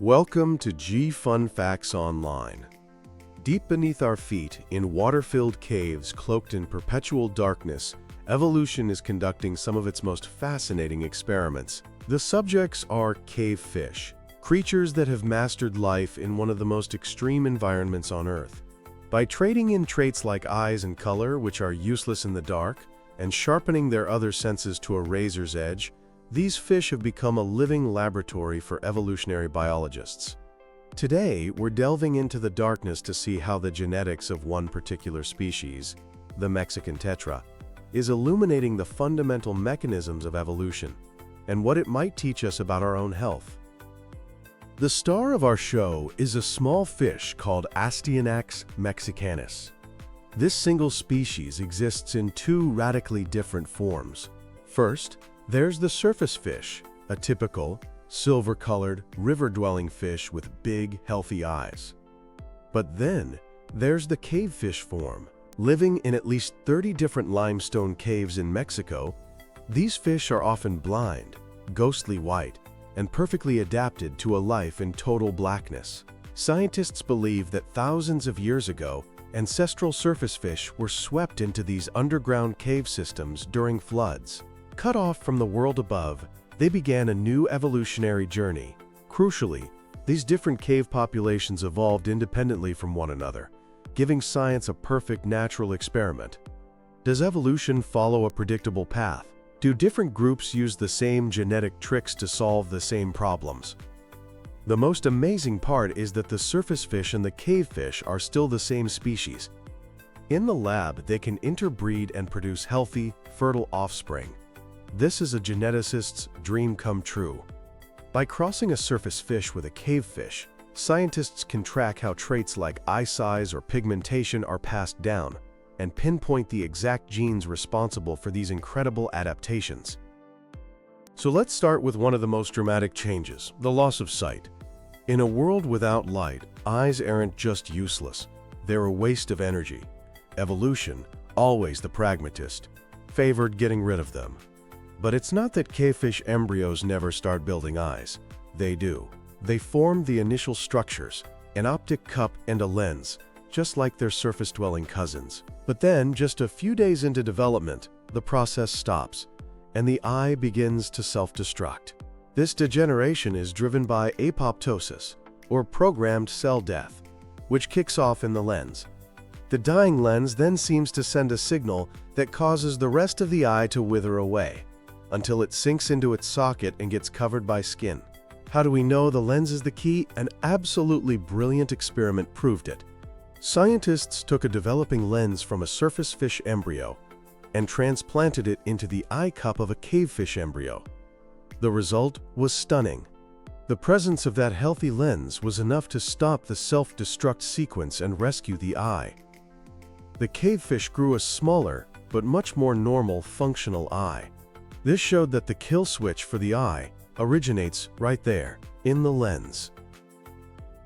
Welcome to G Fun Facts Online. Deep beneath our feet, in water-filled caves cloaked in perpetual darkness, evolution is conducting some of its most fascinating experiments. The subjects are cavefish, creatures that have mastered life in one of the most extreme environments on Earth. By trading in traits like eyes and color, which are useless in the dark, and sharpening their other senses to a razor's edge, these fish have become a living laboratory for evolutionary biologists. Today, we're delving into the darkness to see how the genetics of one particular species, the Mexican tetra, is illuminating the fundamental mechanisms of evolution and what it might teach us about our own health. The star of our show is a small fish called Astyanax mexicanus. This single species exists in two radically different forms. First, there's the surface fish, a typical, silver-colored, river-dwelling fish with big, healthy eyes. But then, there's the cavefish form. Living in at least 30 different limestone caves in Mexico, these fish are often blind, ghostly white, and perfectly adapted to a life in total blackness. Scientists believe that thousands of years ago, ancestral surface fish were swept into these underground cave systems during floods. Cut off from the world above, they began a new evolutionary journey. Crucially, these different cave populations evolved independently from one another, giving science a perfect natural experiment. Does evolution follow a predictable path? Do different groups use the same genetic tricks to solve the same problems? The most amazing part is that the surface fish and the cavefish are still the same species. In the lab, they can interbreed and produce healthy, fertile offspring. This is a geneticist's dream come true. By crossing a surface fish with a cavefish, scientists can track how traits like eye size or pigmentation are passed down and pinpoint the exact genes responsible for these incredible adaptations. So let's start with one of the most dramatic changes, the loss of sight. In a world without light, eyes aren't just useless, they're a waste of energy. Evolution, always the pragmatist, favored getting rid of them. But it's not that cavefish embryos never start building eyes. They do. They form the initial structures, an optic cup and a lens, just like their surface-dwelling cousins. But then, just a few days into development, the process stops, and the eye begins to self-destruct. This degeneration is driven by apoptosis, or programmed cell death, which kicks off in the lens. The dying lens then seems to send a signal that causes the rest of the eye to wither away, until it sinks into its socket and gets covered by skin. How do we know the lens is the key? An absolutely brilliant experiment proved it. Scientists took a developing lens from a surface fish embryo and transplanted it into the eye cup of a cavefish embryo. The result was stunning. The presence of that healthy lens was enough to stop the self-destruct sequence and rescue the eye. The cavefish grew a smaller, but much more normal, functional eye. This showed that the kill switch for the eye originates right there, in the lens.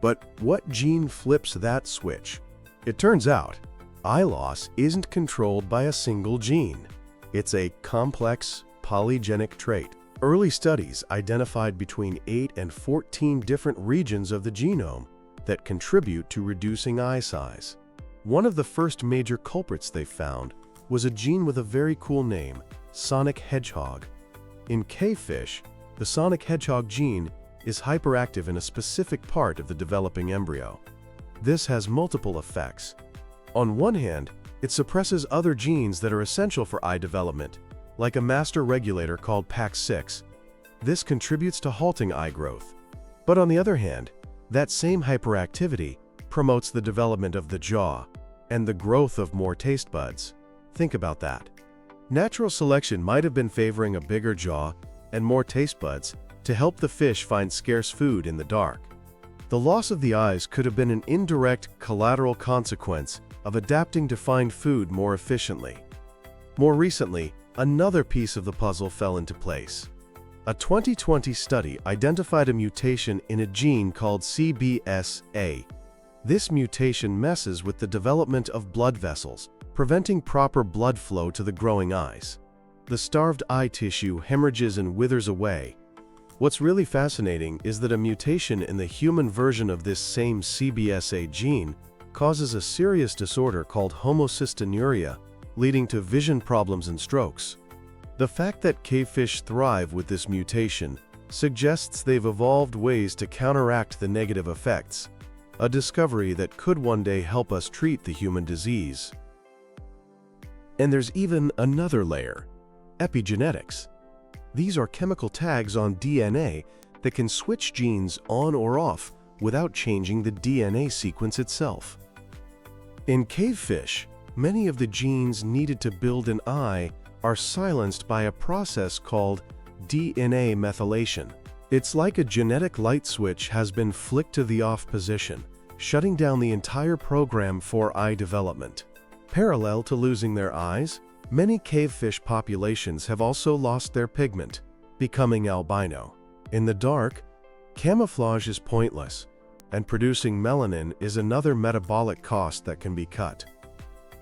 But what gene flips that switch? It turns out, eye loss isn't controlled by a single gene. It's a complex, polygenic trait. Early studies identified between 8 and 14 different regions of the genome that contribute to reducing eye size. One of the first major culprits they found was a gene with a very cool name, sonic hedgehog. In cavefish, the sonic hedgehog gene is hyperactive in a specific part of the developing embryo. This has multiple effects. On one hand, it suppresses other genes that are essential for eye development, like a master regulator called PAX6. This contributes to halting eye growth. But on the other hand, that same hyperactivity promotes the development of the jaw and the growth of more taste buds. Think about that. Natural selection might have been favoring a bigger jaw and more taste buds to help the fish find scarce food in the dark. The loss of the eyes could have been an indirect collateral consequence of adapting to find food more efficiently. More recently, another piece of the puzzle fell into place. A 2020 study identified a mutation in a gene called CBSA. This mutation messes with the development of blood vessels, preventing proper blood flow to the growing eyes. The starved eye tissue hemorrhages and withers away, What's really fascinating is that a mutation in the human version of this same CBSA gene causes a serious disorder called homocystinuria, leading to vision problems and strokes. The fact that cavefish thrive with this mutation suggests they've evolved ways to counteract the negative effects, a discovery that could one day help us treat the human disease. And there's even another layer: epigenetics. These are chemical tags on DNA that can switch genes on or off without changing the DNA sequence itself. In cavefish, many of the genes needed to build an eye are silenced by a process called DNA methylation. It's like a genetic light switch has been flicked to the off position, shutting down the entire program for eye development. Parallel to losing their eyes, many cavefish populations have also lost their pigment, becoming albino. In the dark, camouflage is pointless, and producing melanin is another metabolic cost that can be cut.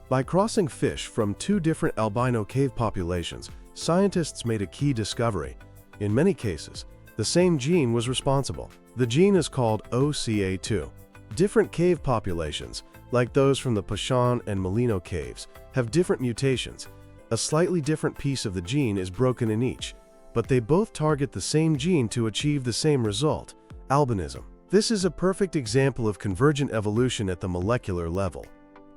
By crossing fish from two different albino cave populations, scientists made a key discovery. In many cases, the same gene was responsible. The gene is called OCA2. Different cave populations, like those from the Pashan and Molino caves, have different mutations. A slightly different piece of the gene is broken in each, but they both target the same gene to achieve the same result: albinism. This is a perfect example of convergent evolution at the molecular level.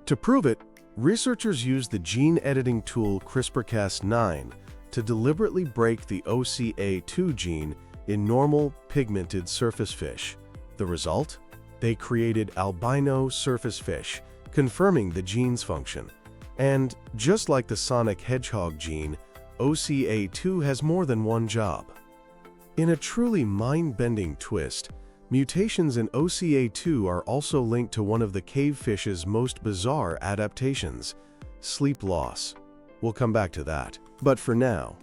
To prove it, researchers used the gene editing tool CRISPR-Cas9 to deliberately break the OCA2 gene in normal, pigmented surface fish. The result? They created albino surface fish, confirming the gene's function. And just like the Sonic Hedgehog gene, OCA2 has more than one job. In a truly mind-bending twist, mutations in OCA2 are also linked to one of the cavefish's most bizarre adaptations: sleep loss. We'll come back to that. But for now,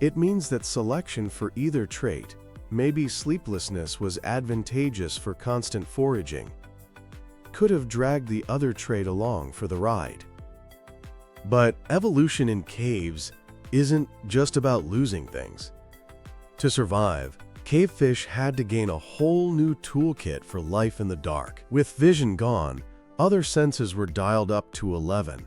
it means that selection for either trait, maybe sleeplessness was advantageous for constant foraging, could have dragged the other trait along for the ride. But evolution in caves isn't just about losing things. To survive, cavefish had to gain a whole new toolkit for life in the dark. With vision gone, other senses were dialed up to 11.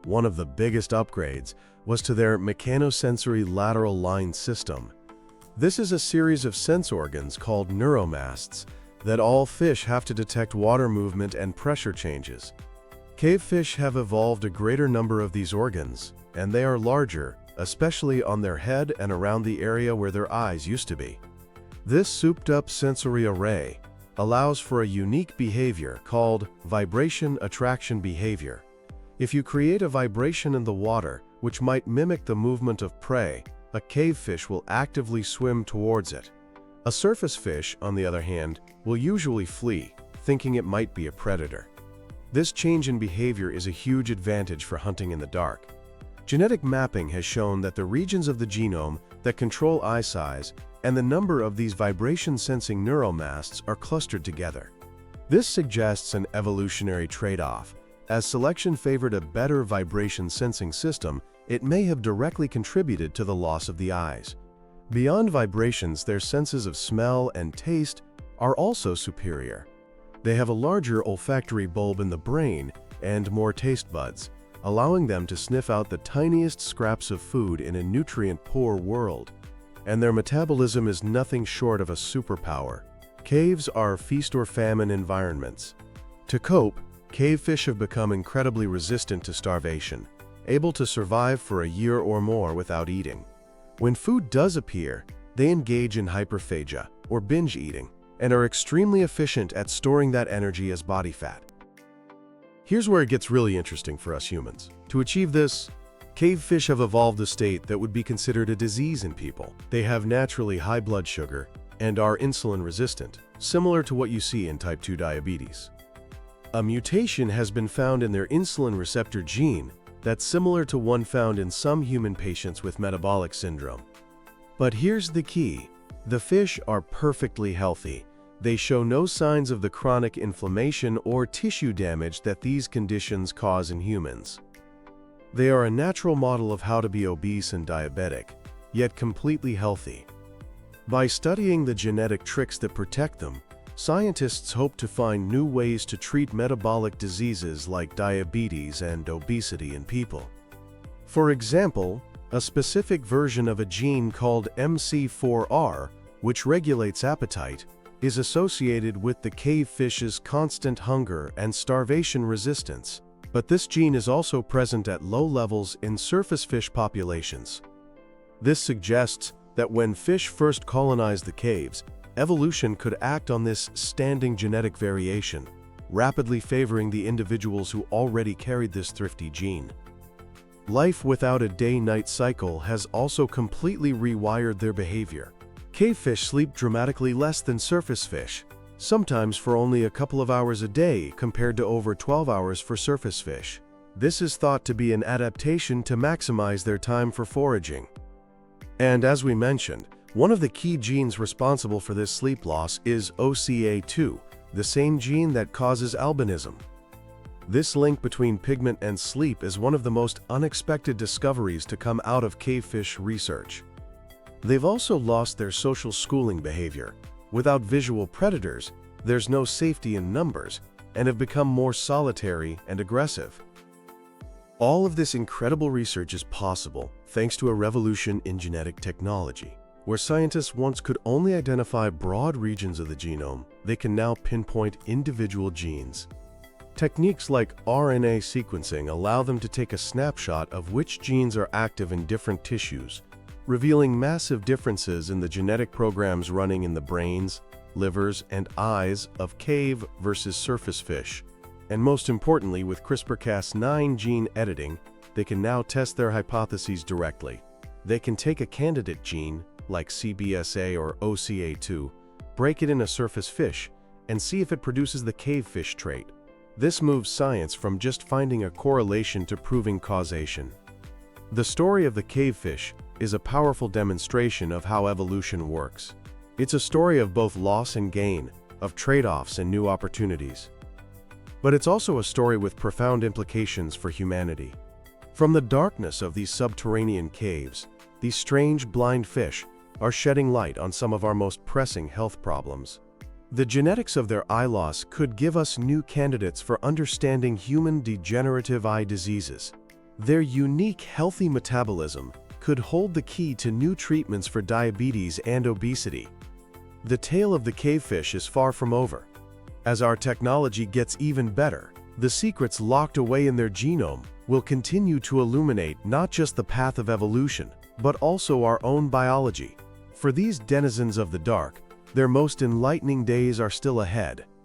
One of the biggest upgrades was to their mechanosensory lateral line system. This is a series of sense organs called neuromasts that all fish have to detect water movement and pressure changes. Cavefish have evolved a greater number of these organs, and they are larger, especially on their head and around the area where their eyes used to be. This souped-up sensory array allows for a unique behavior called vibration attraction behavior. If you create a vibration in the water which might mimic the movement of prey, a cavefish will actively swim towards it. A surface fish, on the other hand, will usually flee, thinking it might be a predator. This change in behavior is a huge advantage for hunting in the dark. Genetic mapping has shown that the regions of the genome that control eye size and the number of these vibration-sensing neuromasts are clustered together. This suggests an evolutionary trade-off. As selection favored a better vibration-sensing system, it may have directly contributed to the loss of the eyes. Beyond vibrations, their senses of smell and taste are also superior. They have a larger olfactory bulb in the brain and more taste buds, allowing them to sniff out the tiniest scraps of food in a nutrient-poor world. And their metabolism is nothing short of a superpower. Caves are feast-or-famine environments. To cope, cavefish have become incredibly resistant to starvation, able to survive for a year or more without eating. When food does appear, they engage in hyperphagia, or binge eating, and are extremely efficient at storing that energy as body fat. Here's where it gets really interesting for us humans. To achieve this, cavefish have evolved a state that would be considered a disease in people. They have naturally high blood sugar and are insulin resistant, similar to what you see in type 2 diabetes. A mutation has been found in their insulin receptor gene that's similar to one found in some human patients with metabolic syndrome. But here's the key: the fish are perfectly healthy. They show no signs of the chronic inflammation or tissue damage that these conditions cause in humans. They are a natural model of how to be obese and diabetic, yet completely healthy. By studying the genetic tricks that protect them, scientists hope to find new ways to treat metabolic diseases like diabetes and obesity in people. For example, a specific version of a gene called MC4R, which regulates appetite, is associated with the cavefish's constant hunger and starvation resistance, but this gene is also present at low levels in surface fish populations. This suggests that when fish first colonized the caves, evolution could act on this standing genetic variation, rapidly favoring the individuals who already carried this thrifty gene. Life without a day-night cycle has also completely rewired their behavior. Cavefish sleep dramatically less than surface fish, sometimes for only a couple of hours a day compared to over 12 hours for surface fish. This is thought to be an adaptation to maximize their time for foraging. And as we mentioned, one of the key genes responsible for this sleep loss is OCA2, the same gene that causes albinism. This link between pigment and sleep is one of the most unexpected discoveries to come out of cavefish research. They've also lost their social schooling behavior. Without visual predators, there's no safety in numbers, and have become more solitary and aggressive. All of this incredible research is possible thanks to a revolution in genetic technology. Where scientists once could only identify broad regions of the genome, they can now pinpoint individual genes. Techniques like RNA sequencing allow them to take a snapshot of which genes are active in different tissues, revealing massive differences in the genetic programs running in the brains, livers, and eyes of cave versus surface fish. And most importantly, with CRISPR-Cas9 gene editing, they can now test their hypotheses directly. They can take a candidate gene, like CBSA or OCA2, break it in a surface fish, and see if it produces the cavefish trait. This moves science from just finding a correlation to proving causation. The story of the cavefish is a powerful demonstration of how evolution works. It's a story of both loss and gain, of trade-offs and new opportunities. But it's also a story with profound implications for humanity. From the darkness of these subterranean caves, these strange blind fish are shedding light on some of our most pressing health problems. The genetics of their eye loss could give us new candidates for understanding human degenerative eye diseases. Their unique healthy metabolism could hold the key to new treatments for diabetes and obesity. The tale of the cavefish is far from over. As our technology gets even better, the secrets locked away in their genome will continue to illuminate not just the path of evolution, but also our own biology. For these denizens of the dark, their most enlightening days are still ahead.